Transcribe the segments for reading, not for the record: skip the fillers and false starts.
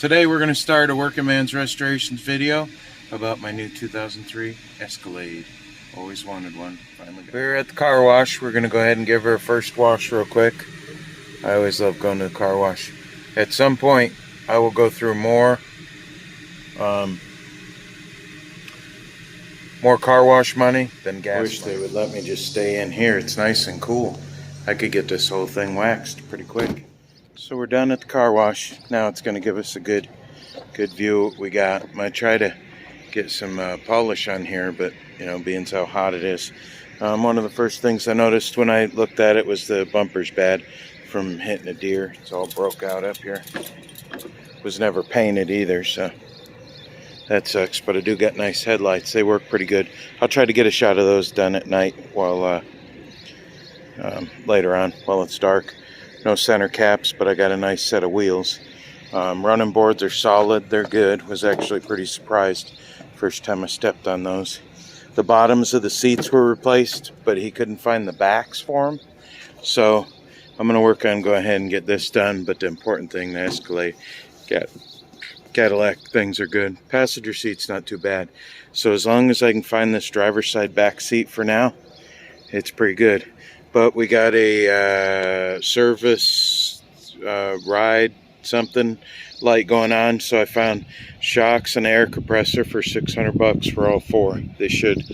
Today we're going to start a working man's restorations video about my new 2003 Escalade. Always wanted one. Finally got it. We're at the car wash. We're going to go ahead and give her a first wash real quick. I always love going to the car wash. At some point I will go through more car wash money than gas. I wish they would let me just stay in here. It's nice and cool. I could get this whole thing waxed pretty quick. So we're done at the car wash. Now it's going to give us a good view of what we got. I'm going to try to get some polish on here, but you know, being so hot it is. One of the first things I noticed when I looked at it was the bumper's bad from hitting a deer. It's all broke out up here. Was never painted either, so that sucks. But I do get nice headlights. They work pretty good. I'll try to get a shot of those done at night while later on while it's dark. No center caps, but I got a nice set of wheels. Running boards are solid. They're good. Was actually pretty surprised first time I stepped on those. The bottoms of the seats were replaced, but he couldn't find the backs for them. So I'm going to work on go ahead and get this done. But the important thing, the Escalade Cadillac things are good. Passenger seat's not too bad. So as long as I can find this driver's side back seat for now, it's pretty good. But we got a service ride something light going on, so I found shocks and air compressor for $600 for all four. They should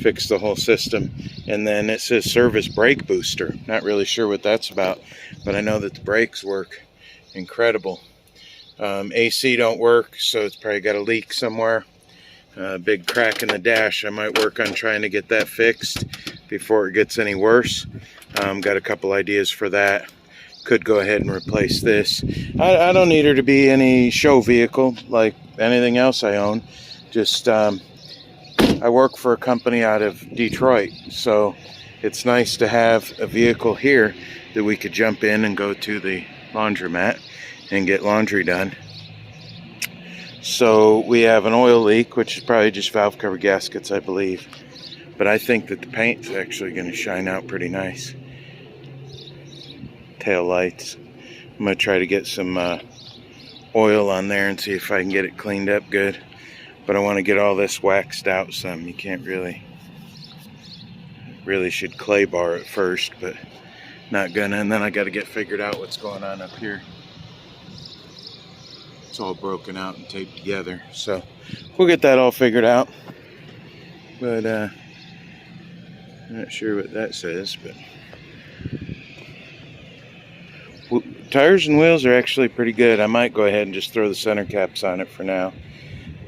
fix the whole system. And then it says service brake booster. Not really sure what that's about, but I know that the brakes work incredible. AC don't work, so it's probably got a leak somewhere. Big crack in the dash. I might work on trying to get that fixed before it gets any worse. Got a couple ideas for that. Could go ahead and replace this. I don't need her to be any show vehicle like anything else I own. Just I work for a company out of Detroit, so it's nice to have a vehicle here that we could jump in and go to the laundromat and get laundry done. So we have an oil leak, which is probably just valve cover gaskets, I believe. But I think that the paint's actually going to shine out pretty nice. Tail lights. I'm going to try to get some oil on there and see if I can get it cleaned up good. But I want to get all this waxed out some. You can't really should clay bar it first, but not gonna. And then I got to get figured out what's going on up here. It's all broken out and taped together, so we'll get that all figured out. But I'm not sure what that says, but tires and wheels are actually pretty good. I might go ahead and just throw the center caps on it for now.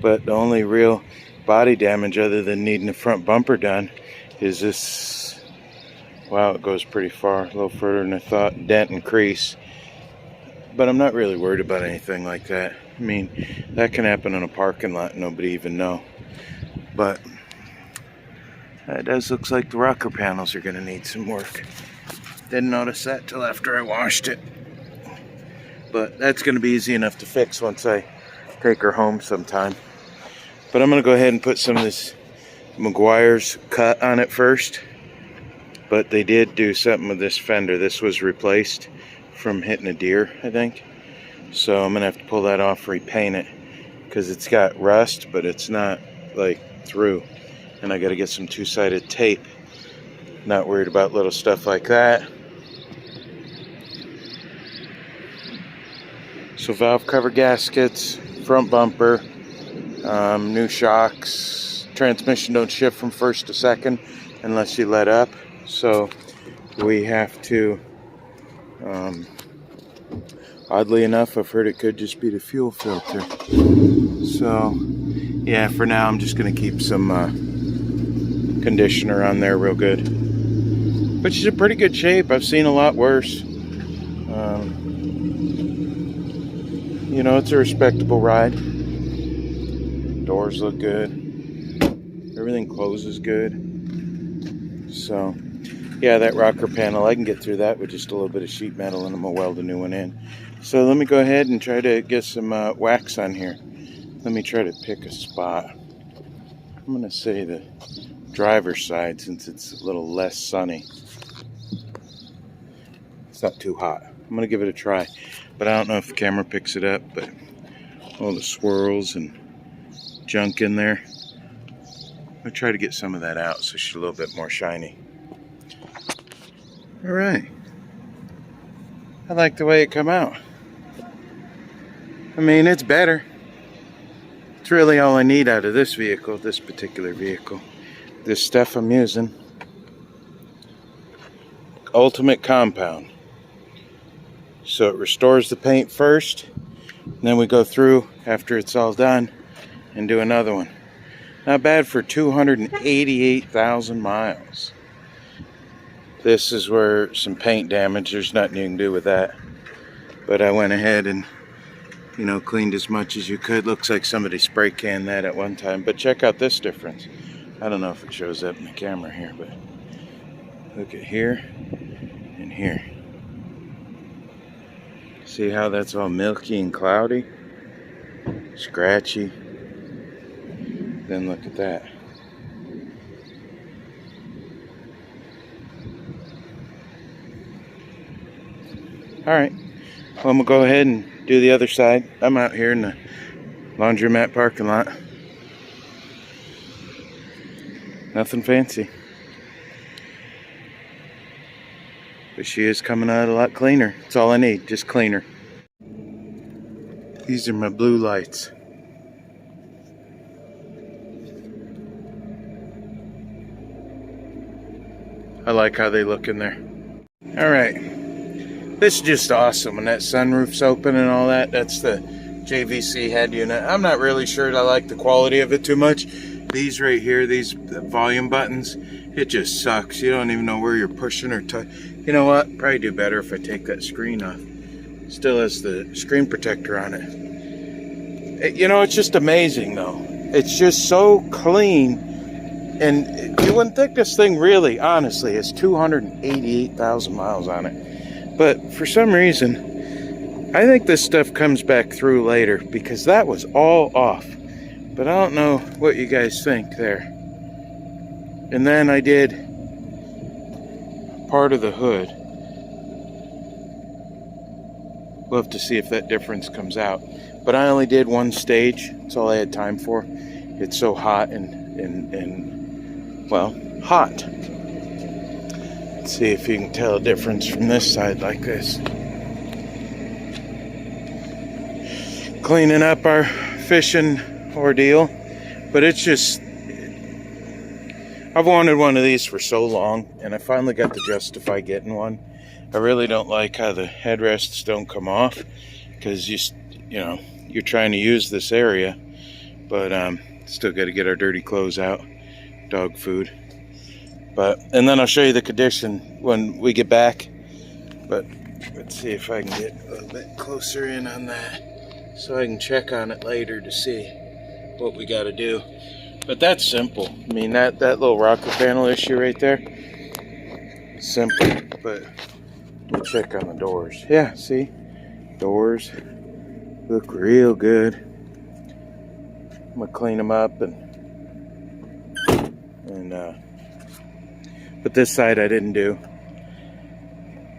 But the only real body damage other than needing the front bumper done is this. Wow, it goes pretty far, a little further than I thought. Dent and crease. But I'm not really worried about anything like that. I mean, that can happen in a parking lot and nobody even know. But it does look like the rocker panels are going to need some work. Didn't notice that till after I washed it. But that's going to be easy enough to fix once I take her home sometime. But I'm going to go ahead and put some of this Meguiar's cut on it first. But they did do something with this fender. This was replaced from hitting a deer, I think. So I'm gonna have to pull that off, repaint it, because it's got rust, but it's not like through. And I gotta get some two-sided tape. Not worried about little stuff like that. So valve cover gaskets, front bumper, new shocks. Transmission don't shift from first to second unless you let up. So we have to oddly enough, I've heard it could just be the fuel filter. So, yeah, for now I'm just going to keep some conditioner on there real good. But she's in pretty good shape. I've seen a lot worse. You know, it's a respectable ride. Doors look good. Everything closes good. So, yeah, that rocker panel, I can get through that with just a little bit of sheet metal, and I'm going to weld a new one in. So let me go ahead and try to get some wax on here. Let me try to pick a spot. I'm going to say the driver's side since it's a little less sunny. It's not too hot. I'm going to give it a try. But I don't know if the camera picks it up, but all the swirls and junk in there. I'll try to get some of that out so she's a little bit more shiny. All right. I like the way it come out. I mean, it's better. It's really all I need out of this vehicle, this particular vehicle. This stuff I'm using. Ultimate Compound. So it restores the paint first, and then we go through after it's all done and do another one. Not bad for 288,000 miles. This is where some paint damage, there's nothing you can do with that. But I went ahead and, you know, cleaned as much as you could. Looks like somebody spray canned that at one time. But check out this difference. I don't know if it shows up in the camera here, but look at here and here. See how that's all milky and cloudy? Scratchy. Then look at that. Alright, well, I'm going to go ahead and do the other side. I'm out here in the laundromat parking lot. Nothing fancy. But she is coming out a lot cleaner. That's all I need, just cleaner. These are my blue lights. I like how they look in there. Alright. This is just awesome when that sunroof's open and all that. That's the JVC head unit. I'm not really sure I like the quality of it too much. These right here, these volume buttons, it just sucks. You don't even know where you're pushing or you know what? Probably do better if I take that screen off. Still has the screen protector on it. You know, it's just amazing though. It's just so clean. And you wouldn't think this thing really, honestly, has 288,000 miles on it. But for some reason, I think this stuff comes back through later because that was all off. But I don't know what you guys think there. And then I did part of the hood. We'll have to see if that difference comes out. But I only did one stage. That's all I had time for. It's so hot and well, hot. Let's see if you can tell a difference from this side like this. Cleaning up our fishing ordeal, but it's just, I've wanted one of these for so long, and I finally got to justify getting one. I really don't like how the headrests don't come off, because you know, you're trying to use this area, but still got to get our dirty clothes out. Dog food. But and then I'll show you the condition when we get back. But let's see if I can get a little bit closer in on that so I can check on it later to see what we got to do. But that's simple. I mean, that little rocker panel issue right there, simple. But we'll check on the doors. Yeah, see, doors look real good. I'm gonna clean them up but this side I didn't do.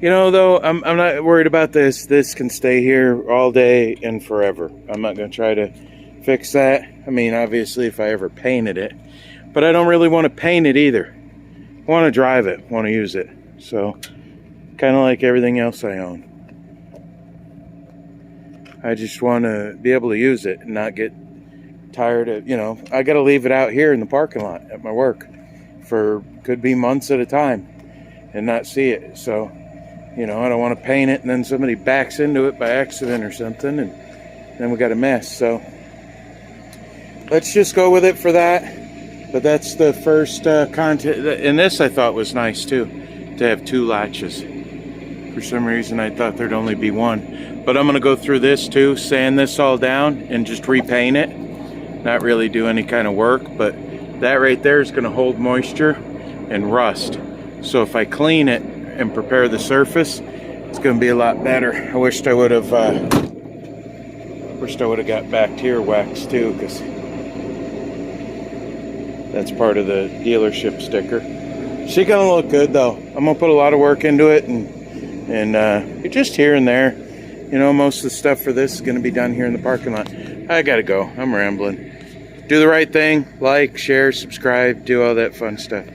You know, though, I'm not worried about this. This can stay here all day and forever. I'm not going to try to fix that. I mean, obviously, if I ever painted it. But I don't really want to paint it either. I want to drive it, want to use it. So, kind of like everything else I own. I just want to be able to use it and not get tired of, you know, I got to leave it out here in the parking lot at my work for could be months at a time and not see it. So, you know, I don't want to paint it and then somebody backs into it by accident or something and then we got a mess. So let's just go with it for that. But that's the first content. And this I thought was nice too, to have two latches. For some reason I thought there'd only be one. But I'm going to go through this too, sand this all down and just repaint it. Not really do any kind of work, but that right there is going to hold moisture and rust. So if I clean it and prepare the surface, it's going to be a lot better. I wished I would have got bacteria wax too, because that's part of the dealership sticker. She's going to look good though. I'm going to put a lot of work into it, and just here and there. You know, most of the stuff for this is going to be done here in the parking lot. I gotta go. I'm rambling. Do the right thing. Like, share, subscribe, do all that fun stuff.